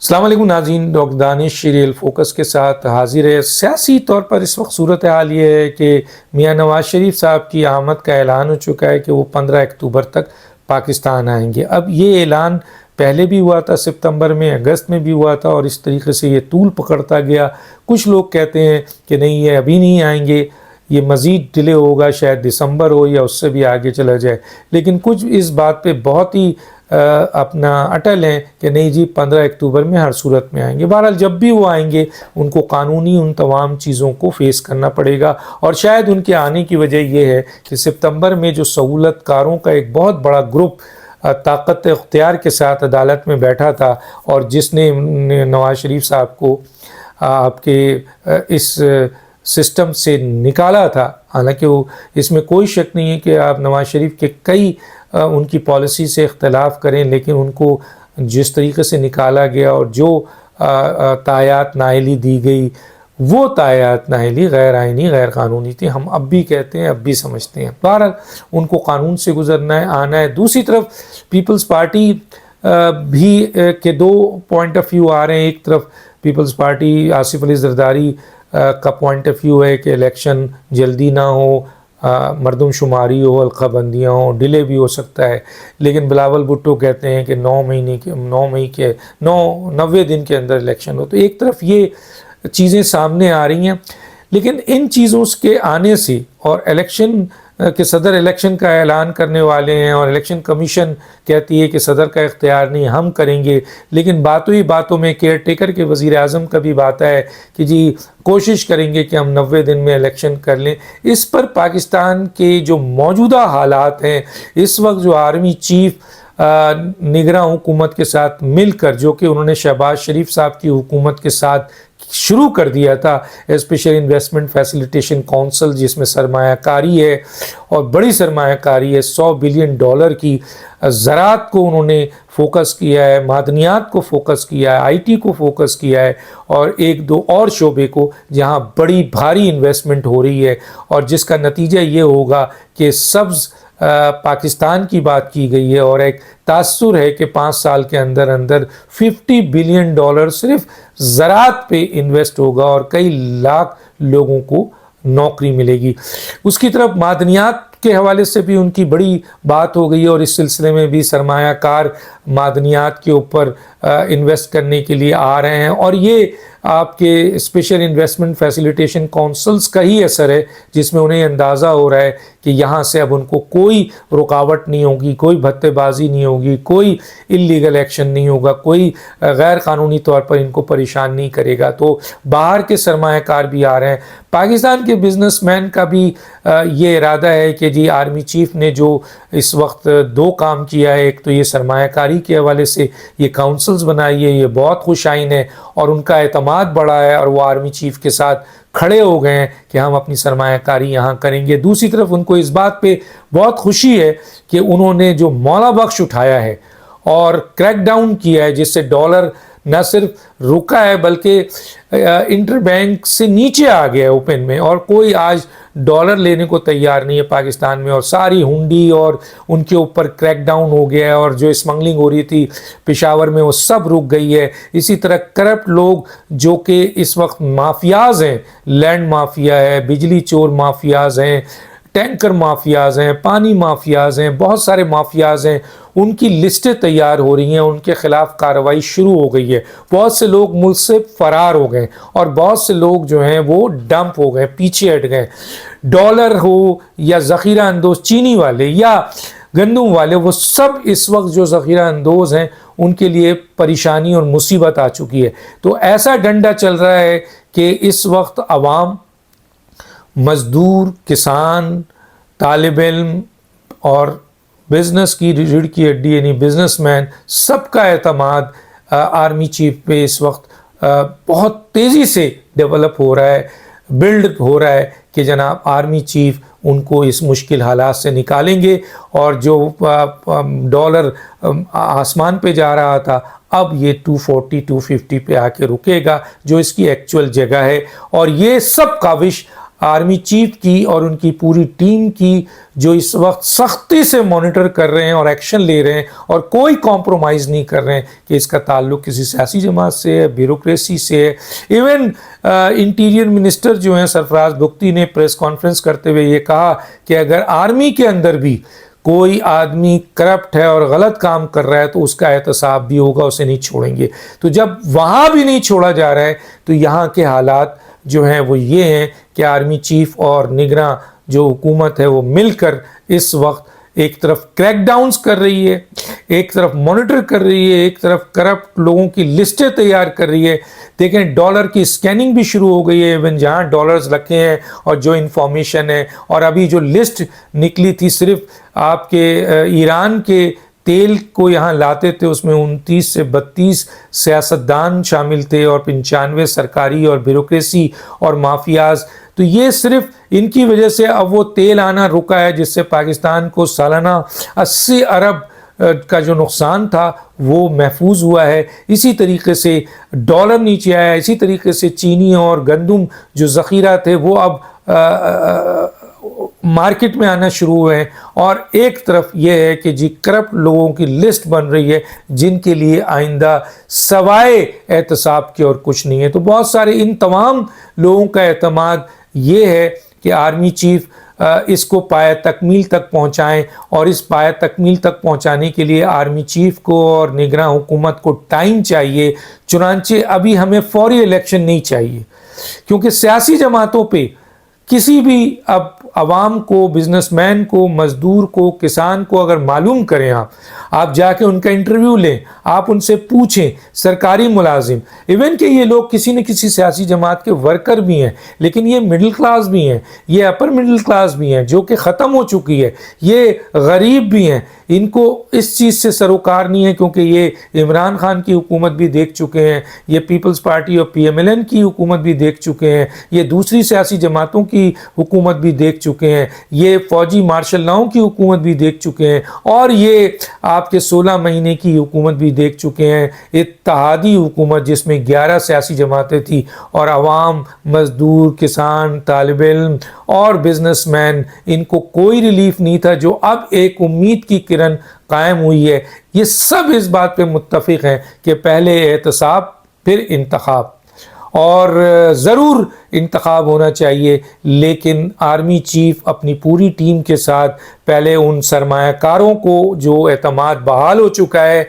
السلام علیکم ناظرین، ڈاکٹر دانش شیریل فوکس کے ساتھ حاضر ہے۔ سیاسی طور پر اس وقت صورتحال یہ ہے کہ میاں نواز شریف صاحب کی آمد کا اعلان ہو چکا ہے کہ وہ 15 اکتوبر تک پاکستان آئیں گے۔ اب یہ اعلان پہلے بھی ہوا تھا، ستمبر میں، اگست میں بھی ہوا تھا، اور اس طریقے سے یہ طول پکڑتا گیا۔ کچھ لوگ کہتے ہیں کہ نہیں، یہ ابھی نہیں آئیں گے، یہ مزید ڈیلے ہوگا، شاید دسمبر ہو یا اس سے بھی آگے چلا جائے۔ لیکن کچھ اس بات پہ بہت ہی اپنا اٹل ہیں کہ نہیں جی، 15 اکتوبر میں ہر صورت میں آئیں گے۔ بہرحال جب بھی وہ آئیں گے ان کو قانونی ان تمام چیزوں کو فیس کرنا پڑے گا، اور شاید ان کے آنے کی وجہ یہ ہے کہ ستمبر میں جو سہولت کاروں کا ایک بہت بڑا گروپ طاقت اختیار کے ساتھ عدالت میں بیٹھا تھا، اور جس نے نواز شریف صاحب کو آپ کے اس سسٹم سے نکالا تھا، حالانکہ وہ اس میں کوئی شک نہیں ہے کہ آپ نواز شریف کے کئی ان کی پالیسی سے اختلاف کریں، لیکن ان کو جس طریقے سے نکالا گیا اور جو تایات نااہلی دی گئی، وہ تایات نااہلی غیر آئینی، غیر قانونی تھی۔ ہم اب بھی کہتے ہیں، اب بھی سمجھتے ہیں۔ بہرحال ان کو قانون سے گزرنا ہے، آنا ہے۔ دوسری طرف پیپلز پارٹی بھی کے دو پوائنٹ آف ویو آ رہے ہیں۔ ایک طرف پیپلز پارٹی آصف علی زرداری کا پوائنٹ آف ویو ہے کہ الیکشن جلدی نہ ہو، مردم شماری ہو، حلقہ بندیاں ہوں، ڈیلے بھی ہو سکتا ہے، لیکن بلاول بھٹو کہتے ہیں کہ 90 دن کے اندر الیکشن ہو۔ تو ایک طرف یہ چیزیں سامنے آ رہی ہیں، لیکن ان چیزوں کے آنے سے، اور الیکشن کہ صدر الیکشن کا اعلان کرنے والے ہیں، اور الیکشن کمیشن کہتی ہے کہ صدر کا اختیار نہیں، ہم کریں گے، لیکن باتوں ہی باتوں میں کیئر ٹیکر کے وزیر اعظم کا بھی بات ہے کہ جی کوشش کریں گے کہ ہم 90 دن میں الیکشن کر لیں۔ اس پر پاکستان کے جو موجودہ حالات ہیں، اس وقت جو آرمی چیف نگراں حکومت کے ساتھ مل کر، جو کہ انہوں نے شہباز شریف صاحب کی حکومت کے ساتھ شروع کر دیا تھا، اسپیشل انویسٹمنٹ فیسیلیٹیشن کونسل، جس میں سرمایہ کاری ہے اور بڑی سرمایہ کاری ہے، $100 بلین کی۔ زراعت کو انہوں نے فوکس کیا ہے، معدنیات کو فوکس کیا ہے، آئی ٹی کو فوکس کیا ہے، اور ایک دو اور شعبے کو جہاں بڑی بھاری انویسٹمنٹ ہو رہی ہے، اور جس کا نتیجہ یہ ہوگا کہ سبز پاکستان کی بات کی گئی ہے، اور ایک تاثر ہے کہ 5 سال کے اندر اندر $50 بلین صرف زراعت پہ انویسٹ ہوگا، اور کئی لاکھ لوگوں کو نوکری ملے گی۔ اس کی طرف معدنیات کے حوالے سے بھی ان کی بڑی بات ہو گئی ہے، اور اس سلسلے میں بھی سرمایہ کار معدنیات کے اوپر انویسٹ کرنے کے لیے آ رہے ہیں، اور یہ آپ کے اسپیشل انویسٹمنٹ فیسیلیٹیشن کونسلز کا ہی اثر ہے، جس میں انہیں اندازہ ہو رہا ہے کہ یہاں سے اب ان کو کوئی رکاوٹ نہیں ہوگی، کوئی بھتے بازی نہیں ہوگی، کوئی اللیگل ایکشن نہیں ہوگا، کوئی غیر قانونی طور پر ان کو پریشان نہیں کرے گا۔ تو باہر کے سرمایہ کار بھی آ رہے ہیں۔ پاکستان کے بزنس مین کا بھی یہ ارادہ ہے کہ جی آرمی چیف نے جو اس وقت دو کام کیا ہے، ایک تو یہ سرمایہ کاری کے حوالے سے یہ کاؤنسلز بنائی ہے، یہ بہت خوش آئین ہے، اور ان کا اعتماد بڑھا ہے، اور وہ آرمی چیف کے ساتھ کھڑے ہو گئے ہیں کہ ہم اپنی سرمایہ کاری یہاں کریں گے۔ دوسری طرف ان کو اس بات پہ بہت خوشی ہے کہ انہوں نے جو مولا بخش اٹھایا ہے اور کریک ڈاؤن کیا ہے، جس سے ڈالر نہ صرف رکا ہے بلکہ انٹر بینک سے نیچے آ گیا ہے اوپن میں، اور کوئی آج ڈالر لینے کو تیار نہیں ہے پاکستان میں، اور ساری ہنڈی اور ان کے اوپر کریک ڈاؤن ہو گیا ہے، اور جو اسمگلنگ ہو رہی تھی پشاور میں وہ سب رک گئی ہے۔ اسی طرح کرپٹ لوگ جو کہ اس وقت مافیاز ہیں، لینڈ مافیا ہے، بجلی چور مافیاز ہیں، ٹینکر مافیاز ہیں، پانی مافیاز ہیں، بہت سارے مافیاز ہیں، ان کی لسٹیں تیار ہو رہی ہیں، ان کے خلاف کارروائی شروع ہو گئی ہے۔ بہت سے لوگ ملک سے فرار ہو گئے، اور بہت سے لوگ جو ہیں وہ ڈمپ ہو گئے، پیچھے ہٹ گئے۔ ڈالر ہو یا ذخیرہ اندوز چینی والے یا گندم والے، وہ سب اس وقت جو ذخیرہ اندوز ہیں ان کے لیے پریشانی اور مصیبت آ چکی ہے۔ تو ایسا ڈنڈا چل رہا ہے کہ اس وقت عوام، مزدور، کسان، طالب علم اور بزنس کی ریڑھ کی ہڈی یعنی بزنس مین، سب کا اعتماد آرمی چیف پہ اس وقت بہت تیزی سے ڈیولپ ہو رہا ہے، بلڈ ہو رہا ہے کہ جناب آرمی چیف ان کو اس مشکل حالات سے نکالیں گے، اور جو ڈالر آسمان پہ جا رہا تھا اب یہ 240 250 پہ آ کے رکے گا، جو اس کی ایکچول جگہ ہے۔ اور یہ سب کاوش آرمی چیف کی اور ان کی پوری ٹیم کی جو اس وقت سختی سے مانیٹر کر رہے ہیں اور ایکشن لے رہے ہیں اور کوئی کمپرومائز نہیں کر رہے ہیں کہ اس کا تعلق کسی سیاسی جماعت سے ہے، بیوروکریسی سے ہے۔ ایون انٹیریئر منسٹر جو ہیں سرفراز بگٹی نے پریس کانفرنس کرتے ہوئے یہ کہا کہ اگر آرمی کے اندر بھی کوئی آدمی کرپٹ ہے اور غلط کام کر رہا ہے تو اس کا احتساب بھی ہوگا، اسے نہیں چھوڑیں گے۔ تو جب وہاں بھی نہیں چھوڑا جا رہا ہے تو یہاں کے حالات جو ہیں وہ یہ ہیں کہ آرمی چیف اور نگراں جو حکومت ہے وہ مل کر اس وقت ایک طرف کریک ڈاؤنز کر رہی ہے، ایک طرف مانیٹر کر رہی ہے، ایک طرف کرپٹ لوگوں کی لسٹیں تیار کر رہی ہے۔ دیکھیں ڈالر کی اسکیننگ بھی شروع ہو گئی ہے، ایون جہاں ڈالرز رکھے ہیں اور جو انفارمیشن ہے، اور ابھی جو لسٹ نکلی تھی صرف آپ کے ایران کے تیل کو یہاں لاتے تھے، اس میں 29 سے 32 سیاستدان شامل تھے اور 95 سرکاری اور بیوروکریسی اور مافیاز۔ تو یہ صرف ان کی وجہ سے اب وہ تیل آنا رکا ہے، جس سے پاکستان کو سالانہ 80 ارب کا جو نقصان تھا وہ محفوظ ہوا ہے۔ اسی طریقے سے ڈالر نیچے آیا، اسی طریقے سے چینی اور گندم جو ذخیرہ تھے وہ اب مارکیٹ میں آنا شروع ہوئے ہیں۔ اور ایک طرف یہ ہے کہ جی کرپٹ لوگوں کی لسٹ بن رہی ہے جن کے لیے آئندہ سوائے احتساب کے اور کچھ نہیں ہے۔ تو بہت سارے ان تمام لوگوں کا اعتماد یہ ہے کہ آرمی چیف اس کو پایہ تکمیل تک پہنچائیں، اور اس پایہ تکمیل تک پہنچانے کے لیے آرمی چیف کو اور نگراں حکومت کو ٹائم چاہیے۔ چنانچہ ابھی ہمیں فوری الیکشن نہیں چاہیے، کیونکہ سیاسی جماعتوں پہ کسی بھی اب عوام کو، بزنس مین کو، مزدور کو، کسان کو اگر معلوم کریں، آپ جا کے ان کا انٹرویو لیں، آپ ان سے پوچھیں، سرکاری ملازم، ایون کہ یہ لوگ کسی نہ کسی سیاسی جماعت کے ورکر بھی ہیں، لیکن یہ مڈل کلاس بھی ہیں، یہ اپر مڈل کلاس بھی ہیں جو کہ ختم ہو چکی ہے، یہ غریب بھی ہیں، ان کو اس چیز سے سروکار نہیں ہے، کیونکہ یہ عمران خان کی حکومت بھی دیکھ چکے ہیں، یہ پیپلز پارٹی اور PMLN کی حکومت بھی دیکھ چکے ہیں، یہ دوسری سیاسی جماعتوں کی حکومت بھی دیکھ چکے ہیں، یہ فوجی مارشل لاؤں کی حکومت بھی دیکھ چکے ہیں، اور یہ آپ کے 16 مہینے کی حکومت بھی دیکھ چکے ہیں، اتحادی حکومت جس میں 11 سیاسی جماعتیں تھیں، اور عوام، مزدور، کسان، طالب علم اور بزنس مین، ان کو کوئی ریلیف نہیں تھا۔ جو اب ایک امید کی کرن قائم ہوئی ہے، یہ سب اس بات پہ متفق ہیں کہ پہلے احتساب پھر انتخاب، اور ضرور انتخاب ہونا چاہیے، لیکن آرمی چیف اپنی پوری ٹیم کے ساتھ پہلے ان سرمایہ کاروں کو جو اعتماد بحال ہو چکا ہے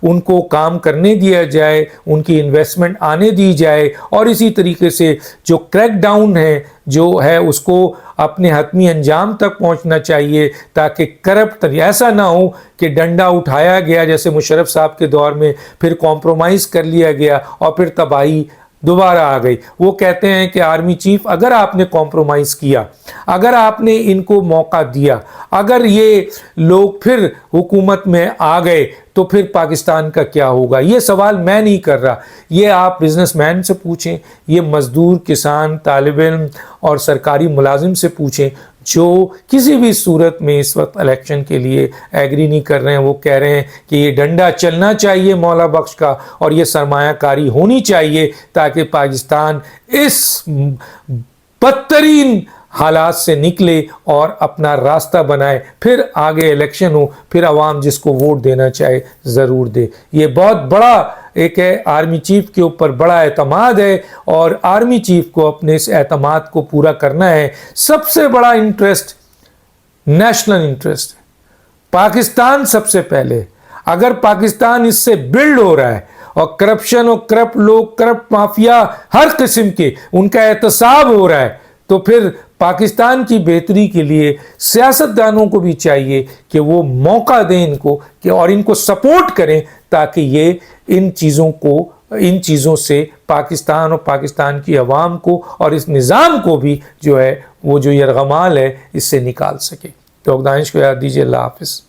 ان کو کام کرنے دیا جائے، ان کی انویسٹمنٹ آنے دی جائے، اور اسی طریقے سے جو کریک ڈاؤن ہے جو ہے اس کو اپنے حتمی انجام تک پہنچنا چاہیے، تاکہ کرپٹ ایسا نہ ہو کہ ڈنڈا اٹھایا گیا جیسے مشرف صاحب کے دور میں، پھر کمپرومائز کر لیا گیا اور پھر تباہی دوبارہ آ گئی۔ وہ کہتے ہیں کہ آرمی چیف اگر آپ نے کمپرومائز کیا، اگر آپ نے ان کو موقع دیا، اگر یہ لوگ پھر حکومت میں آ گئے تو پھر پاکستان کا کیا ہوگا؟ یہ سوال میں نہیں کر رہا، یہ آپ بزنس مین سے پوچھیں، یہ مزدور، کسان، طالب علم اور سرکاری ملازم سے پوچھیں جو کسی بھی صورت میں اس وقت الیکشن کے لیے ایگری نہیں کر رہے ہیں۔ وہ کہہ رہے ہیں کہ یہ ڈنڈا چلنا چاہیے مولا بخش کا، اور یہ سرمایہ کاری ہونی چاہیے تاکہ پاکستان اس بدترین حالات سے نکلے اور اپنا راستہ بنائے، پھر آگے الیکشن ہو، پھر عوام جس کو ووٹ دینا چاہے ضرور دے۔ یہ بہت بڑا ایک ہے، آرمی چیف کے اوپر بڑا اعتماد ہے، اور آرمی چیف کو اپنے اس اعتماد کو پورا کرنا ہے۔ سب سے بڑا انٹرسٹ نیشنل انٹرسٹ ہے، پاکستان سب سے پہلے۔ اگر پاکستان اس سے بلڈ ہو رہا ہے اور کرپشن اور کرپٹ لوگ، کرپٹ مافیا ہر قسم کے، ان کا احتساب ہو رہا ہے، تو پھر پاکستان کی بہتری کے لیے سیاستدانوں کو بھی چاہیے کہ وہ موقع دیں ان کو، کہ اور ان کو سپورٹ کریں تاکہ یہ ان چیزوں سے پاکستان اور پاکستان کی عوام کو اور اس نظام کو بھی جو ہے وہ جو یرغمال ہے اس سے نکال سکے۔ تو دانش کو یاد دیجیے۔ اللہ حافظ۔